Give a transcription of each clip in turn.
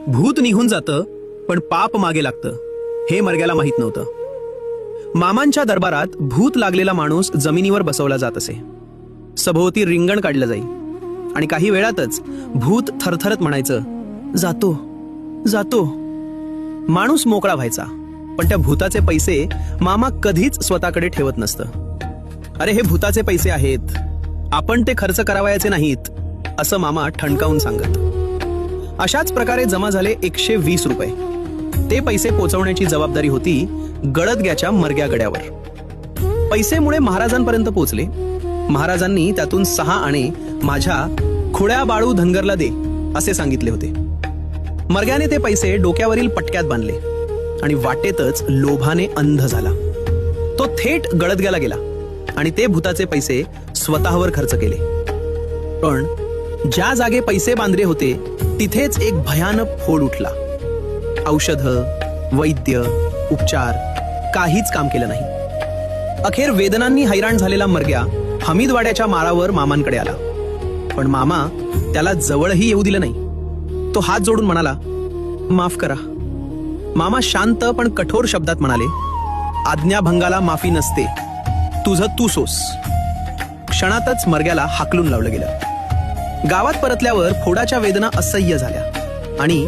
भूत निघून जातं पण पाप मागे लागतं हे मर्ग्याला माहित नव्हतं। मामांच्या दरबारात भूत लागलेला माणूस जमिनीवर बसवला जात असे। सभोवती रिंगण काढलं जाई आणि काही वेळातच भूत थरथरत म्हणायचं, जातो जातो। माणूस मोकळा व्हायचा, पण त्या भूताचे पैसे मामा कधीच स्वतःकडे ठेवत नसतं। अरे हे भूताचे पैसे आहेत, आपण ते खर्च करावयाचे नाहीत असं मामा ठणकावून सांगत। अशाच प्रकारे जमा झाले 120 रुपये। ते पैसे पोचवण्याची जबाबदारी होती गडदग्याच्या मर्ग्यागड्यावर। पैसेमुळे महाराजांपर्यंत पोचले। महाराजांनी त्यातून 6 आणे माझ्या खुळ्या बाळू धनगरला दे असे सांगितले होते। मर्ग्याने ते पैसे डोक्यावरील पटक्यात बांधले आणि वाटेतच लोभाने अंध झाला। तो थेट गडदग्याला गेला आणि ते भूताचे पैसे स्वतःवर खर्च केले। पण ज्या जागे पैसे बांधले होते तिथेच एक भयानक फोड उठला। औषध, वैद्य, उपचार काहीच काम केलं नाही। अखेर वेदनांनी हैराण झालेला मर्ग्या हमीदवाड्याच्या माळावर मामांकडे आला, पण मामा त्याला जवळही येऊ दिलं नाही। तो हात जोडून म्हणाला, माफ करा। मामा शांत पण कठोर शब्दात म्हणाले, आज्ञाभंगाला माफी नसते, तुझं तू सोस। क्षणातच मर्ग्याला हाकलून लावलं गेलं। गावात परतल्यावर फोडाच्या वेदना असह्य झाल्या आणि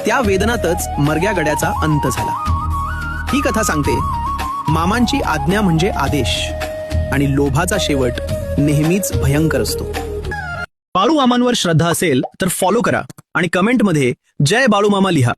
त्या वेदनातच मर्ग्या गड्याचा अंत झाला। ही कथा सांगते, मामांची आज्ञा म्हणजे आदेश आणि लोभाचा शेवट नेहमीच भयंकर असतो। बाळू मामांवर श्रद्धा असेल तर फॉलो करा आणि कमेंटमध्ये जय बाळू मामा लिहा।